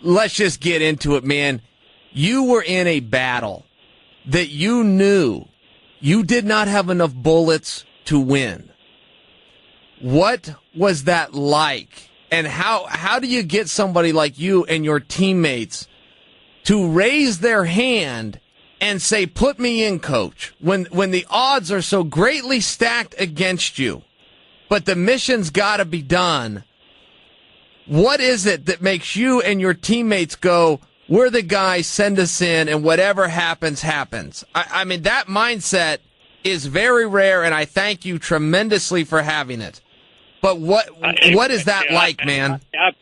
let's just get into it, man. You were in a battle that you knew you did not have enough bullets to win. What was that like? And how do you get somebody like you and your teammates to raise their hand and say, put me in, coach, when the odds are so greatly stacked against you, but the mission's got to be done? What is it that makes you and your teammates go, we're the guys, send us in, and whatever happens, happens? I mean, that mindset is very rare, and I thank you tremendously for having it. But what is that like, man? That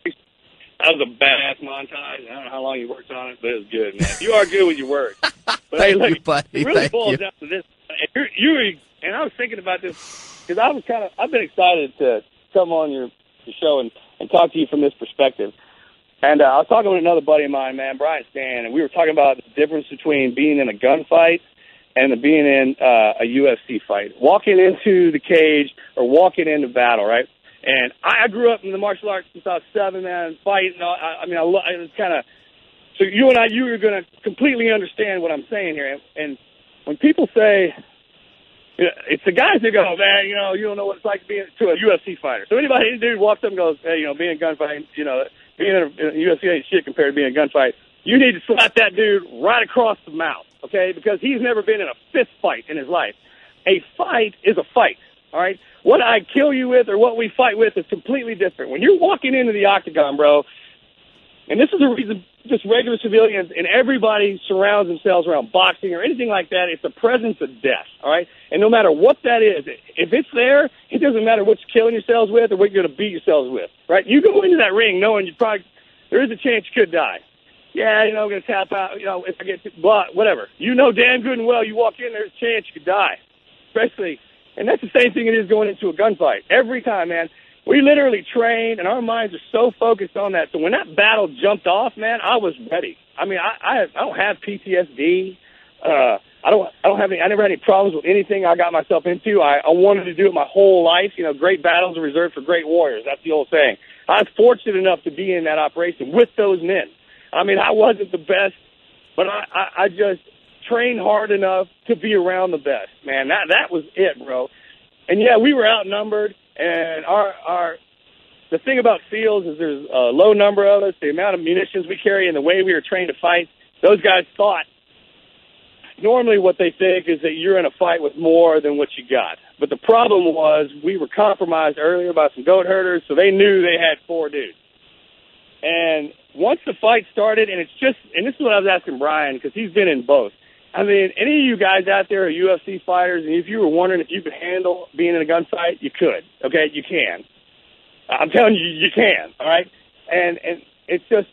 was a badass montage. I don't know how long you worked on it, but it was good, man. You are good with your work. But hey, look, you, buddy. It really boils down to this. And I was thinking about this because I've been excited to come on your show and talk to you from this perspective. And I was talking with another buddy of mine, man, Brian Stan, and we were talking about the difference between being in a gunfight and being in a UFC fight. Walking into the cage or walking into battle, right? And I grew up in the martial arts since I was 7, man, fighting. It was kind of, so you are going to completely understand what I'm saying here. And when people say, it's the guys that go, man, you don't know what it's like being to a UFC fighter. So any dude walks up and goes, hey, being a gunfight, being in a UFC ain't shit compared to being a gunfight. You need to slap that dude right across the mouth, okay? Because he's never been in a fist fight in his life. A fight is a fight, all right? What I kill you with or what we fight with is completely different. When you're walking into the octagon, bro, and this is the reason just regular civilians and everybody surrounds themselves around boxing or anything like that, it's the presence of death, all right? And no matter what that is, if it's there, it doesn't matter what you're killing yourselves with or what you're going to beat yourselves with, right? You go into that ring knowing there is a chance you could die. Yeah, I'm going to tap out, if I get whatever. You know damn good and well you walk in, there's a chance you could die. Especially, and that's the same thing it is going into a gunfight. Every time, man, we literally train, and our minds are so focused on that. So when that battle jumped off, man, I was ready. I mean, I don't have PTSD. I never had any problems with anything I got myself into. I wanted to do it my whole life. Great battles are reserved for great warriors. That's the old saying. I was fortunate enough to be in that operation with those men. I mean, I wasn't the best, but I just trained hard enough to be around the best, man. That was it, bro. And yeah, we were outnumbered, and the thing about SEALs is there's a low number of us, the amount of munitions we carry and the way we were trained to fight, those guys thought normally what they think is that you're in a fight with more than what you got. But the problem was we were compromised earlier by some goat herders, so they knew they had 4 dudes. And once the fight started, and this is what I was asking Brian, because he's been in both. I mean, any of you guys out there are UFC fighters, and if you were wondering if you could handle being in a gunfight, you could. Okay, you can. I'm telling you, you can. All right, and it's just,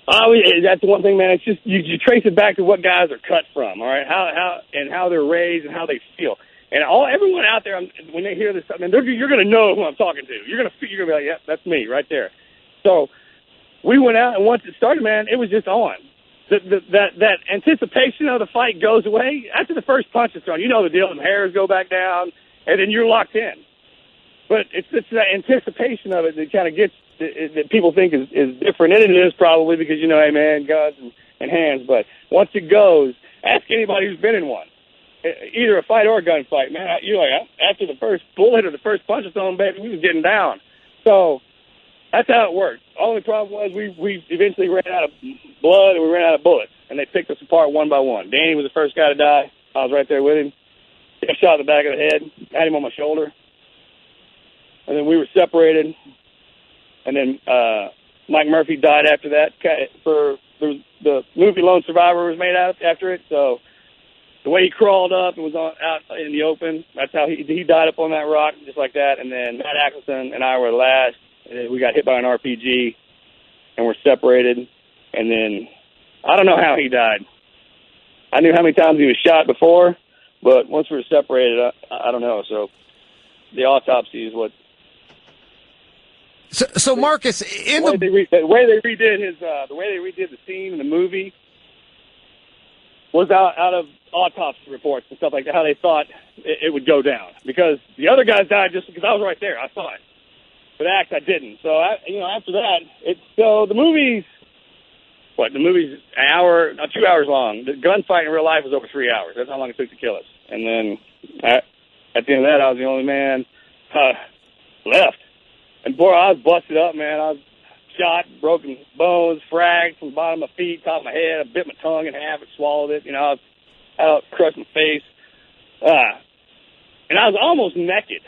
that's the one thing, man. It's just you trace it back to what guys are cut from. All right, how they're raised and how they feel. And everyone out there, when they hear this, I mean, you're going to know who I'm talking to. You're going to be like, yeah, that's me right there. So we went out, and once it started, man, it was just on. That anticipation of the fight goes away after the first punch is thrown. You know the deal. The hairs go back down, and then you're locked in. But it's that anticipation of it that kind of gets that people think is different. And it is probably because, hey, man, guns and hands. But once it goes, ask anybody who's been in one. Either a fight or a gunfight, man. You're like, after the first bullet or the first punch or something, baby, we was getting down. So that's how it worked. Only problem was we eventually ran out of blood and we ran out of bullets, and they picked us apart one by one. Danny was the first guy to die. I was right there with him. He got shot in the back of the head. Had him on my shoulder. And then we were separated. And then Mike Murphy died after that. The movie Lone Survivor was made after it, so the way he crawled up and was out in the open, that's how he died up on that rock, just like that. And then Matt Axelson and I were last. And then we got hit by an RPG, and we're separated. And then I don't know how he died. I knew how many times he was shot before, but once we were separated, I don't know. So the autopsy is what. So Marcus, the way they redid the scene in the movie was out of autopsy reports and stuff like that, how they thought it would go down. Because the other guys died just because I was right there. I saw it. For the axe, I didn't. So, after that, the movie's an hour, 2 hours long. The gunfight in real life was over 3 hours. That's how long it took to kill us. And then at the end of that, I was the only man left. And boy, I was busted up, man. I was shot, broken bones, fragged from the bottom of my feet, top of my head. I bit my tongue in half and swallowed it. I was out, crushed my face. And I was almost naked.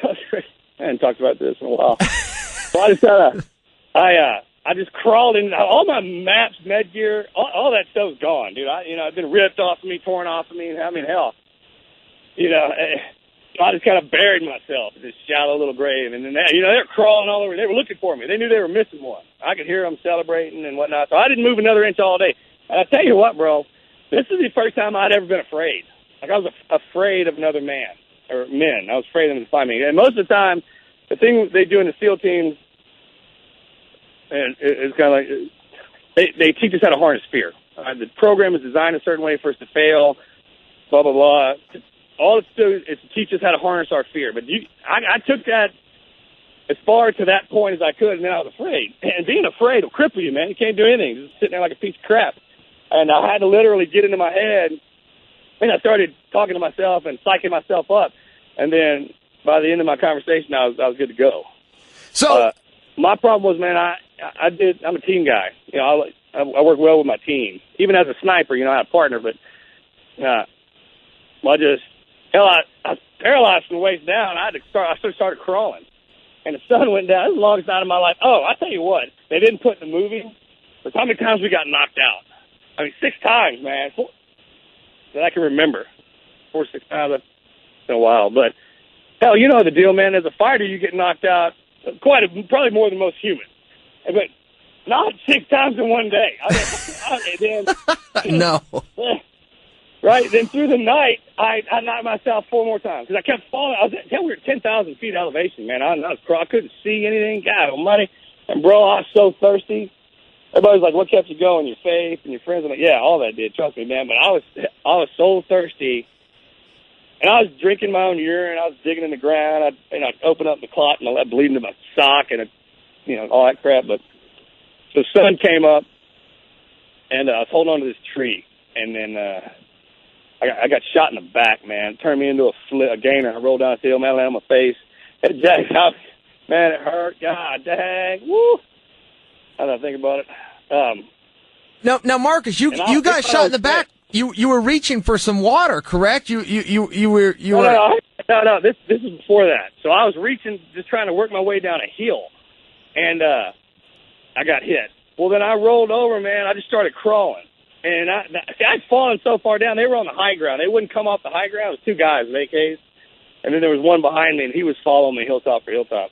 I hadn't talked about this in a while. So I just crawled in. All my maps, med gear, all that stuff's gone, dude. It's been ripped off of me, torn off of me. I mean, hell. So I just kind of buried myself in this shallow little grave. And then, they were crawling all over. They were looking for me. They knew they were missing one. I could hear them celebrating and whatnot. So I didn't move another inch all day. And I tell you what, bro, this is the first time I'd ever been afraid. Like, I was afraid of another man or men. I was afraid of them to find me. And most of the time, the thing they do in the SEAL teams, and it's kind of like they teach us how to harness fear. The program is designed a certain way for us to fail, blah, blah, blah. All it's to do is to teach us how to harness our fear. But I took that as far to that point as I could, and then I was afraid. And being afraid will cripple you, man. You can't do anything. You're just sitting there like a piece of crap. And I had to literally get into my head, and I started talking to myself and psyching myself up. And then by the end of my conversation, I was good to go. So my problem was, man, I'm a team guy. I work well with my team. Even as a sniper, I had a partner, but I was paralyzed from the waist down. I started crawling, and the sun went down. It was the longest night of my life. Oh, I tell you what, they didn't put in the movie, but how many times we got knocked out? I mean, 6 times, man, that I can remember. 4 or 6 times. It's been a while, but hell, you know the deal, man. As a fighter, you get knocked out probably more than most humans, but not 6 times in one day. No. Right, then through the night, I knocked myself 4 more times because I kept falling. We were at 10,000 feet elevation, man. I couldn't see anything. God almighty. And, bro, I was so thirsty. Everybody's like, what kept you going? Your faith and your friends. I'm like, yeah, all that did. Trust me, man. But I was so thirsty. And I was drinking my own urine. I was digging in the ground. I'd open up the clot and I let bleed into my sock and, all that crap. But the sun came up, and I was holding on to this tree. And then I got shot in the back, man. It turned me into a gainer. I rolled down the hill, man, landed on my face. It jacked out. Man, it hurt. God dang. Woo. How did I think about it? Now, Marcus, you got shot in the back. You were reaching for some water, correct? You were. No. This is before that. So I was reaching, just trying to work my way down a hill, and I got hit. Well, then I rolled over, man. I just started crawling, and I'd fallen so far down. They were on the high ground. They wouldn't come off the high ground. It was 2 guys with AKs, and then there was one behind me, and he was following me hilltop for hilltop.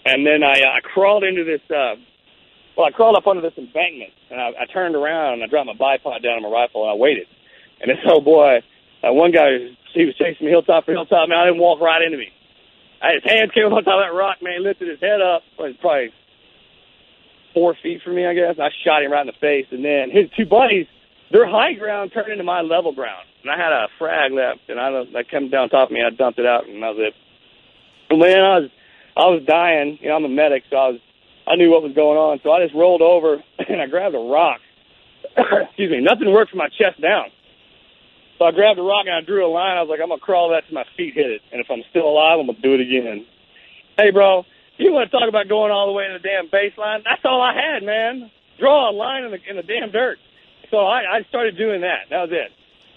And then I crawled into this. I crawled up under this embankment, and I turned around, and I dropped my bipod down on my rifle, and I waited. And this old boy, one guy, he was chasing me hilltop for hilltop, man. I didn't walk right into me. His hands came up on top of that rock, man. He lifted his head up. It was probably 4 feet from me, I guess. And I shot him right in the face. And then his 2 buddies, their high ground turned into my level ground. And I had a frag left, and I came down top of me. I dumped it out, and that was it. But, man, I was dying. I'm a medic, so I knew what was going on. So I just rolled over, and I grabbed a rock. Excuse me. Nothing worked from my chest down. So I grabbed a rock, and I drew a line. I was like, I'm going to crawl that till my feet hit it. And if I'm still alive, I'm going to do it again. Hey, bro, you want to talk about going all the way to the damn baseline? That's all I had, man. Draw a line in the damn dirt. So I started doing that. That was it.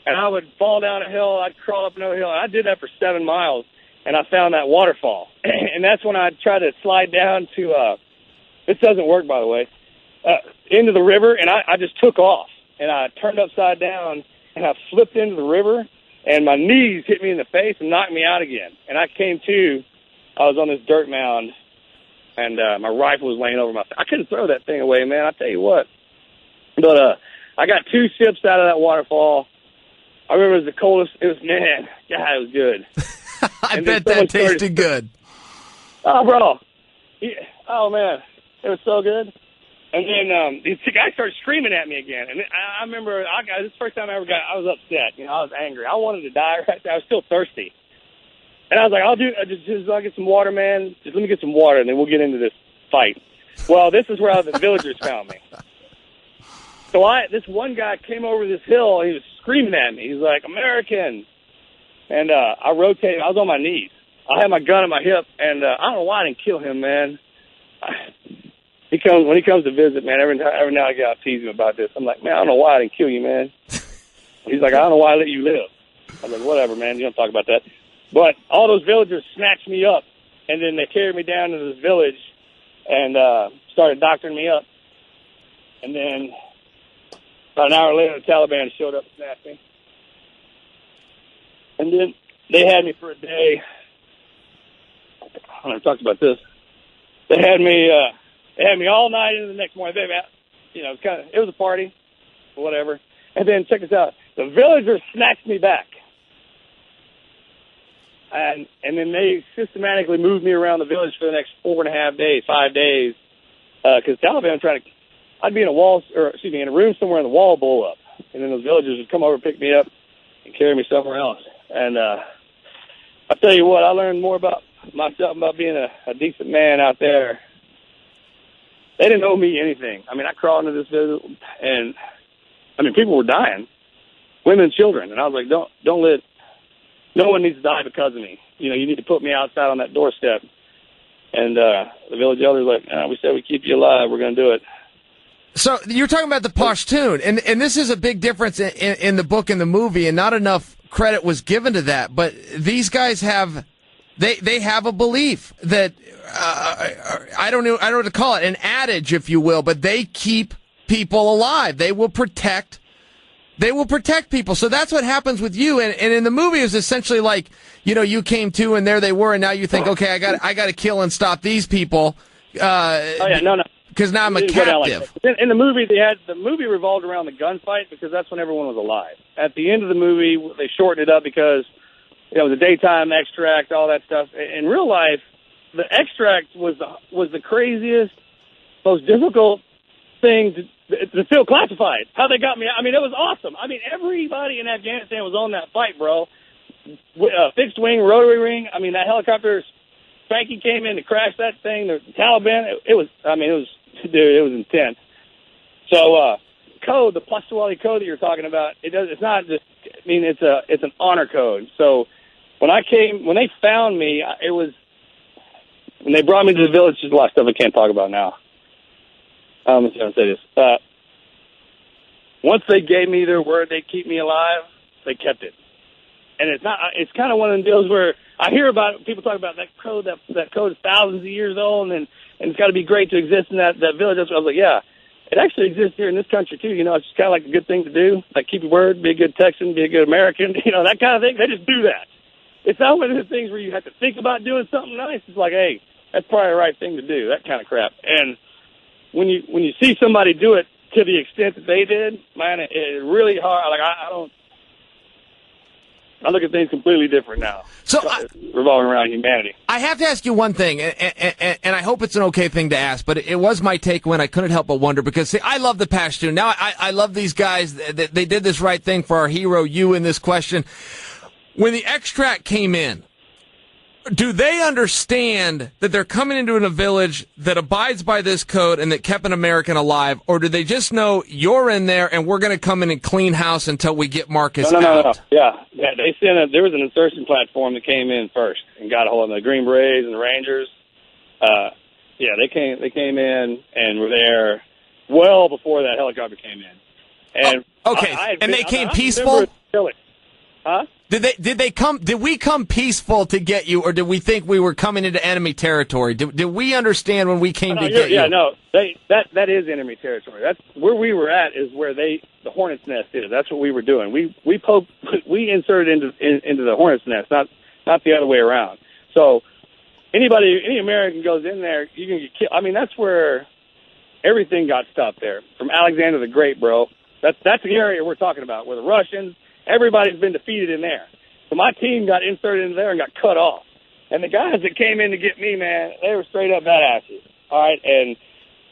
And I would fall down a hill. I'd crawl up another hill. And I did that for 7 miles, and I found that waterfall. And that's when I tried to slide down to this doesn't work, by the way, into the river, and I just took off. And I turned upside down, and I flipped into the river, and my knees hit me in the face and knocked me out again. And I came to, I was on this dirt mound, and my rifle was laying over my face. I couldn't throw that thing away, man, I tell you what. But I got 2 sips out of that waterfall. I remember it was the coldest. It was, man, God, it was good. I bet that tasted good. Oh, bro. Yeah. Oh, man. It was so good. And then these 2 guys started screaming at me again. And I remember this first time I was upset. I was angry. I wanted to die right there. I was still thirsty. And I was like, I'll get some water, man. Just let me get some water, and then we'll get into this fight. Well, this is where the villagers found me. So this one guy came over this hill, and he was screaming at me. He's like, American. And I rotated. I was on my knees. I had my gun at my hip, and I don't know why I didn't kill him, man. When he comes to visit, man, every now and again I tease him about this. I'm like, man, I don't know why I didn't kill you, man. He's like, I don't know why I let you live. I'm like, whatever, man. You don't talk about that. But all those villagers snatched me up, and then they carried me down to this village and started doctoring me up. And then about an hour later, the Taliban showed up and snatched me. And then they had me for a day. I never talked about this. They had me all night into the next morning. It was a party, whatever. And then check this out: the villagers snatched me back, and then they systematically moved me around the village for the next 5 days, because Taliban were trying to. I'd be in a room somewhere, and the wall blow up, and then those villagers would come over, pick me up, and carry me somewhere else. And I tell you what, I learned more about myself, about being a decent man out there. They didn't owe me anything. I mean, I crawled into this village, and people were dying, women and children, and I was like, don't let, no one needs to die because of me. You know, you need to put me outside on that doorstep. And the village elders were like, we said we keep you alive, we're going to do it. So you're talking about the Pashtun, and this is a big difference in the book and the movie, and not enough credit was given to that. But these guys have, they have a belief that I don't know what to call it, an adage, if you will, but they keep people alive. They will protect people. So that's what happens with you. And in the movie, it was essentially like, you came to, and there they were, and now you think, okay, I got to kill and stop these people. No. Because now I'm a captive. In the movie, the movie revolved around the gunfight because that's when everyone was alive. At the end of the movie, they shortened it up because the daytime extract, all that stuff. In real life, the extract was the craziest, most difficult thing to feel classified. How they got me. I mean, it was awesome. I mean, everybody in Afghanistan was on that fight, bro. Fixed wing, rotary wing. I mean, that helicopter, Spanky came in to crash that thing. The Taliban. It was intense. So, code, the Pashtun code that you're talking about, it's not just, it's an honor code. So when they found me, when they brought me to the village, there's a lot of stuff I can't talk about now. Let's see how to say this. Once they gave me their word they'd keep me alive, they kept it. And it's kind of one of the deals where I hear about people talk about that code is thousands of years old, and it's got to be great to exist in that village. I was like, yeah, it actually exists here in this country too. It's just kind of like a good thing to do, like keep your word, be a good Texan, be a good American, that kind of thing. They just do that. It's not one of the things where you have to think about doing something nice. It's like, hey, that's probably the right thing to do, that kind of crap. And when you see somebody do it to the extent that they did, man, it's really hard. Like I look at things completely different now. So revolving around humanity. I have to ask you one thing, and I hope it's an okay thing to ask, but it was my take when I couldn't help but wonder, because see, I love the Pashtun. Now I love these guys. They did this right thing for our hero, you, in this question. When the extract came in, do they understand that they're coming into a village that abides by this code and that kept an American alive, or do they just know you're in there and we're going to come in and clean house until we get Marcus out? No. Yeah. They there was an insertion platform that came in first and got a hold of the Green Berets and the Rangers. They came in and were there well before that helicopter came in. And okay, they came peaceful? Huh? Did we come peaceful to get you, or did we think we were coming into enemy territory? Did we understand when we came to get you? Yeah, no. That is enemy territory. That's where we were at, is where the hornet's nest is. That's what we were doing. We inserted into the hornet's nest, not the other way around. So any American goes in there, you can get killed. I mean, that's where everything got stopped there. From Alexander the Great, bro. That's the area we're talking about, where the Russians, everybody's been defeated in there. So my team got inserted into there and got cut off. And the guys that came in to get me, man, they were straight up badasses. All right, and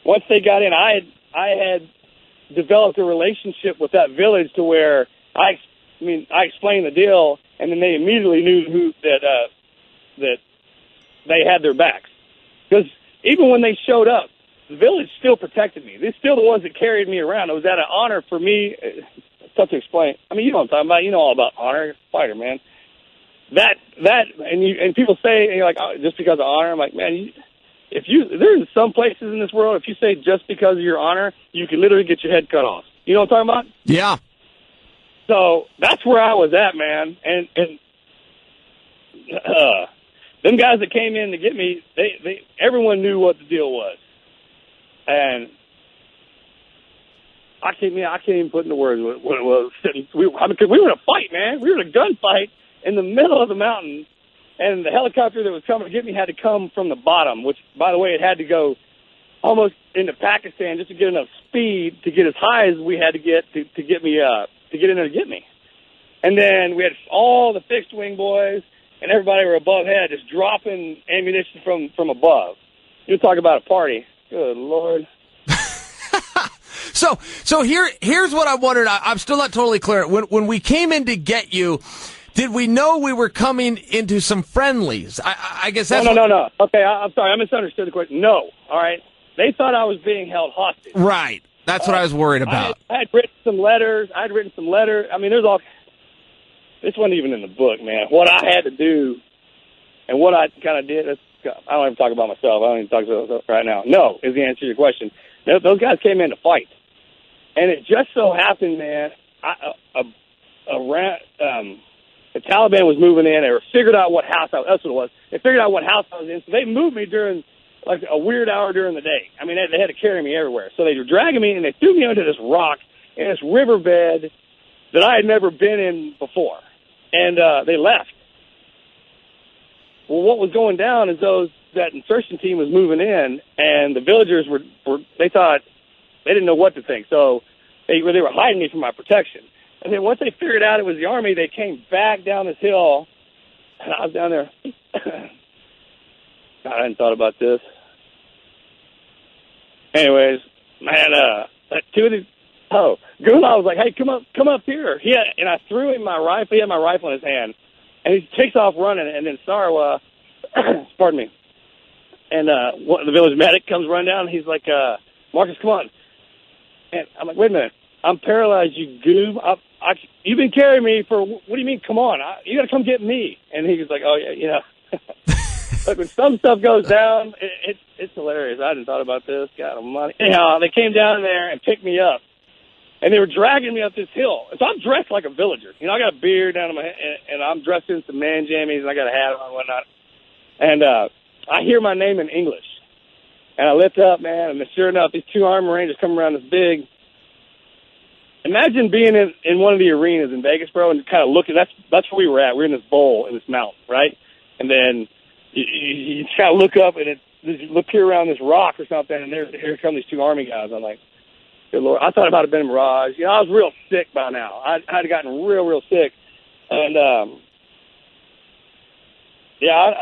once they got in, I had developed a relationship with that village to where I explained the deal, and then they immediately knew that they had their backs. Because even when they showed up, the village still protected me. They're still the ones that carried me around. It was at an honor for me. It's tough to explain. I mean, you know what I'm talking about. You know all about honor. You're a fighter, man. And people say, and you're like, oh, just because of honor. I'm like, man, there's some places in this world, if you say just because of your honor, you can literally get your head cut off. You know what I'm talking about? Yeah. So that's where I was at, man. And them guys that came in to get me, everyone knew what the deal was. And I can't even put into words what it was. Because we were in a fight, man. We were in a gunfight in the middle of the mountain. And the helicopter that was coming to get me had to come from the bottom, which, by the way, it had to go almost into Pakistan just to get enough speed to get as high as we had to get to get me to get in there to get me. And then we had all the fixed wing boys and everybody were above head, just dropping ammunition from above. You talk about a party. Good Lord. So here's what I wondered. I'm still not totally clear. When we came in to get you, did we know we were coming into some friendlies? I guess that's No. Okay, I'm sorry. I misunderstood the question. No. All right. They thought I was being held hostage. Right. That's what I was worried about. I had written some letters. I mean, there's all. This wasn't even in the book, man. What I had to do and what I kind of did. I don't even talk about myself. I don't even talk about myself right now. No is the answer to your question. Those guys came in to fight. And it just so happened, man, the Taliban was moving in. They figured out what house that's what it was. They figured out what house I was in. So they moved me during like a weird hour during the day. I mean, they had to carry me everywhere. So they were dragging me, and they threw me onto this rock in this riverbed that I had never been in before. And they left. Well, what was going down is that insertion team was moving in, and the villagers they thought they didn't know what to think. So they were hiding me from my protection. And then once they figured out it was the Army, they came back down this hill, and I was down there. God, I hadn't thought about this. Anyways, man, Gula was like, hey, come up here. And I threw him my rifle. He had my rifle in his hand. And he takes off running, and then Sarwa, pardon me, and the village medic comes running down, and he's like, Marcus, come on. And I'm like, wait a minute. I'm paralyzed, you goob. You've been carrying me for, what do you mean, come on? You got to come get me. And he was like, oh, yeah, you know. Look, when some stuff goes down, it's hilarious. I hadn't thought about this. God almighty. Anyhow, they came down there and picked me up. And they were dragging me up this hill. So I'm dressed like a villager. You know, I got a beard down on my head, and I'm dressed in some man jammies, and I got a hat on and whatnot. And I hear my name in English. And I lift up, man, and sure enough, these two Army Rangers come around this big. Imagine being in one of the arenas in Vegas, bro, and kind of looking. That's where we were at. We were in this bowl in this mountain, right? And then you kind of look up, and look here around this rock or something, and here come these two Army guys. I'm like, good Lord. I thought it might have been a mirage. You know, I was real sick by now. I had gotten real sick. And,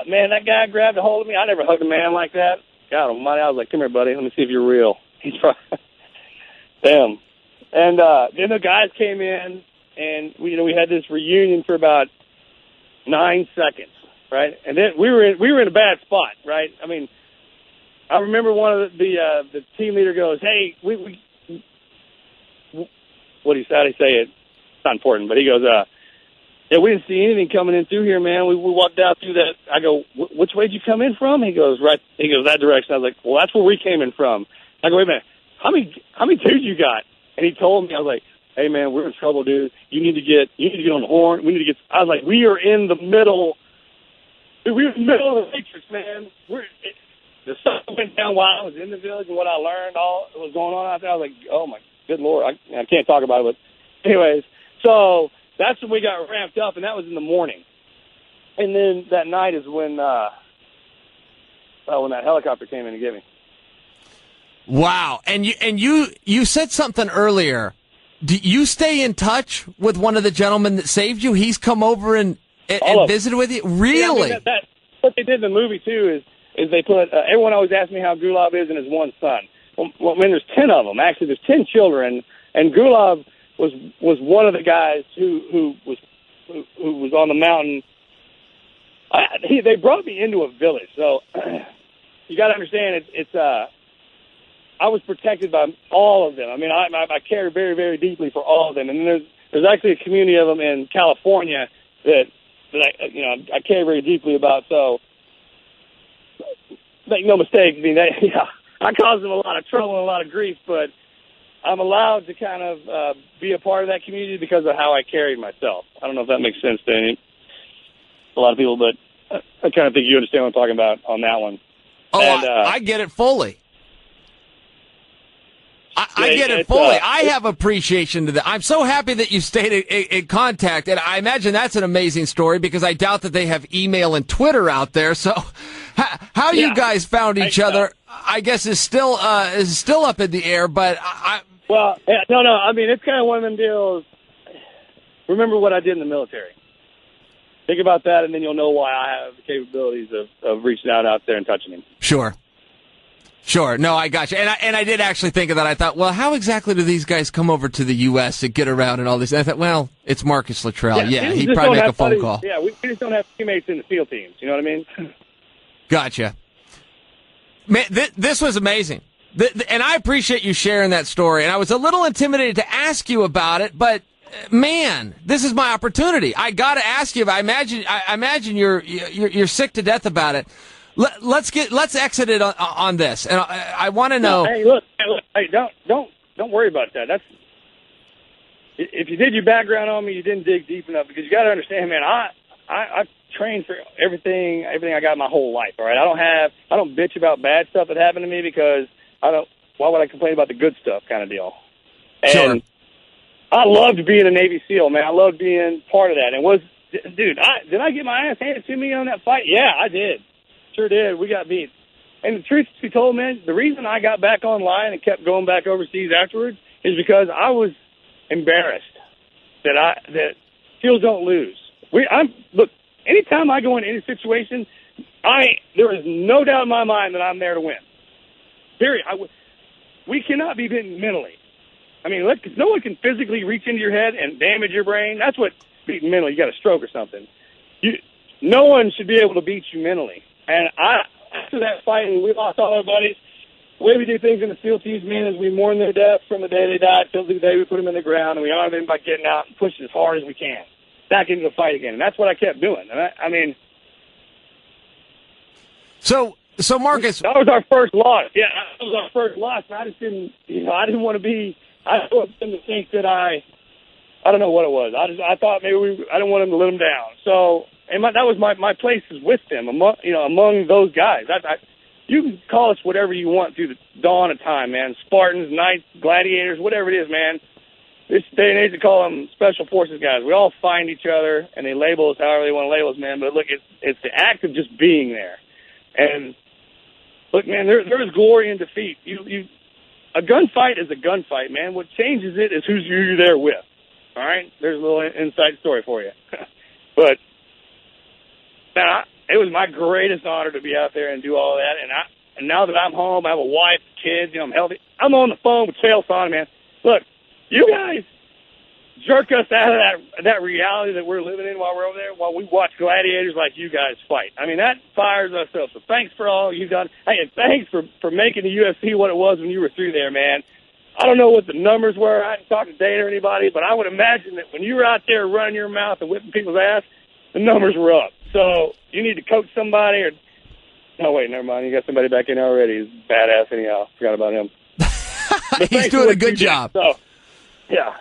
man, that guy grabbed a hold of me. I never hugged a man like that. God almighty. I was like, come here, buddy. Let me see if you're real. He's probably, damn. And then the guys came in, and we had this reunion for about 9 seconds, right? And then we were in a bad spot, right? I mean, I remember one of the team leader goes, "Hey, we what he said, he say it. It's not important, but he goes, yeah, we didn't see anything coming in through here, man. We walked out through that." I go, "Which way did you come in from?" He goes, "Right." He goes, "That direction." I was like, "Well, that's where we came in from." I go, "Wait a minute, how many dudes you got?" And he told me, I was like, "Hey man, we're in trouble, dude. You need to get on the horn. We need to get." I was like, "We are in the middle. Dude, we were in the middle of the matrix, man. The stuff went down while I was in the village, and what I learned, all that was going on out there. I was like, oh my good Lord, I can't talk about it." But anyways, so that's when we got ramped up, and that was in the morning. And then that night is when that helicopter came in to get me. Wow. And you said something earlier. Do you stay in touch with one of the gentlemen that saved you? He's come over and visited with you? Really? Yeah, I mean, that's what they did in the movie, too, is they put, everyone always asks me how Gulab is and his one son. Well, I mean, there's 10 of them. Actually, there's 10 children, and Gulab was one of the guys who was on the mountain they brought me into a village, so you got to understand I was protected by all of them. I mean, I care very, very deeply for all of them, and there's actually a community of them in California that I care very deeply about. So make no mistake, I mean, I caused them a lot of trouble and a lot of grief, but I'm allowed to kind of be a part of that community because of how I carried myself. I don't know if that makes sense to a lot of people, but I kind of think you understand what I'm talking about on that one. Oh, and, I get it fully. I get it fully. I have appreciation to that. I'm so happy that you stayed in contact, and I imagine that's an amazing story because I doubt that they have email and Twitter out there. So, how you guys found each other, I guess, is still up in the air. But no. I mean, it's kind of one of them deals. Remember what I did in the military. Think about that, and then you'll know why I have the capabilities of reaching out there and touching him. Sure. No, I got you. And I did actually think of that. I thought, well, how exactly do these guys come over to the U.S. to get around and all this? And I thought, well, it's Marcus Luttrell. Yeah, he'd probably make a phone call. Yeah, we just don't have teammates in the SEAL teams. You know what I mean? Gotcha. Man, this was amazing. And I appreciate you sharing that story. And I was a little intimidated to ask you about it, but man, this is my opportunity. I got to ask you. I imagine you're sick to death about it. Let's exit it on this, and I want to know. Hey, look, don't worry about that. That's if you did your background on me, you didn't dig deep enough because you got to understand, man. I've trained for everything I got my whole life. All right, I don't bitch about bad stuff that happened to me because why would I complain about the good stuff, kind of deal. And sure. I loved being a Navy SEAL, man. I loved being part of that. And did I get my ass handed to me on that fight? Yeah, I did. Sure did. We got beat. And the truth to be told, man, the reason I got back online and kept going back overseas afterwards is because I was embarrassed that SEALs don't lose. Look, anytime I go into any situation, there is no doubt in my mind that I'm there to win. Period. We cannot be beaten mentally. I mean, because no one can physically reach into your head and damage your brain. That's what beating mentally. You got a stroke or something. No one should be able to beat you mentally. And after that fight, and we lost all our buddies, the way we do things in the SEAL teams, man, is we mourn their death from the day they died till the day we put them in the ground, and we honor them by getting out and pushing as hard as we can back into the fight again. And that's what I kept doing. And I mean, so Marcus, that was our first loss. Yeah, that was our first loss. And I just didn't, I didn't want to be. I didn't want them to think that I don't know what it was. I thought maybe I didn't want them to let them down. So. And that was my place is with them, among those guys. You can call us whatever you want through the dawn of time, man. Spartans, Knights, Gladiators, whatever it is, man. This day and age, they call them Special Forces guys. We all find each other, and they label us however they want to label us, man. But look, it's the act of just being there. And look, man, there is glory in defeat. A gunfight is a gunfight, man. What changes it is who you're there with. All right? There's a little inside story for you. But man, it was my greatest honor to be out there and do all that. And now that I'm home, I have a wife, kids, I'm healthy. I'm on the phone with Chael Sonnen, man. Look, you guys jerk us out of that reality that we're living in while we're over there, while we watch gladiators like you guys fight. I mean, that fires us up. So thanks for all you've done. Hey, and thanks for making the UFC what it was when you were through there, man. I don't know what the numbers were. I didn't talk to Dana or anybody, but I would imagine that when you were out there running your mouth and whipping people's ass, the numbers were up. So you need to coach somebody or – no, wait, never mind. You got somebody back in already. He's badass anyhow. Forgot about him. He's doing a good job. So, yeah.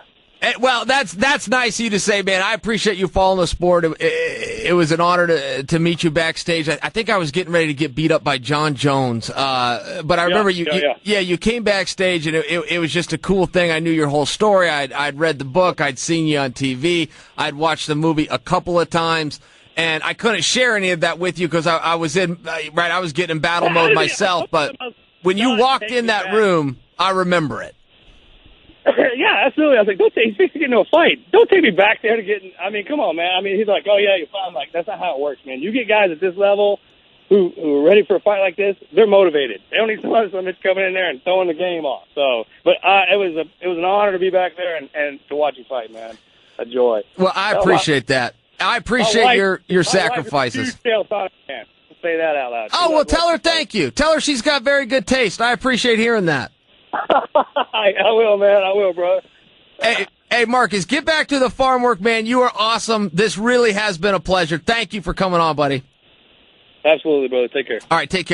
Well, that's nice of you to say, man. I appreciate you following the sport. It was an honor to meet you backstage. I think I was getting ready to get beat up by John Jones, but I remember you came backstage, and it was just a cool thing. I knew your whole story. I'd read the book. I'd seen you on TV. I'd watched the movie a couple of times. And I couldn't share any of that with you because I was I was getting in battle mode myself. But when you walked in that room, I remember it. Yeah, absolutely. I was like, he's fixing to get into a fight. Don't take me back there to get – I mean, come on, man. I mean, he's like, oh, yeah, you're fine. I'm like, that's not how it works, man. You get guys at this level who are ready for a fight like this, they're motivated. They don't need someone that's coming in there and throwing the game off. So, but it was an honor to be back there and to watch you fight, man. A joy. Well, I appreciate that. I appreciate your sacrifices. Chael Sonnen fan. Say that out loud. Oh, well, tell her thank you. Tell her she's got very good taste. I appreciate hearing that. I will, man. I will, bro. Hey, Marcus, get back to the farm work, man. You are awesome. This really has been a pleasure. Thank you for coming on, buddy. Absolutely, brother. Take care. All right, take care.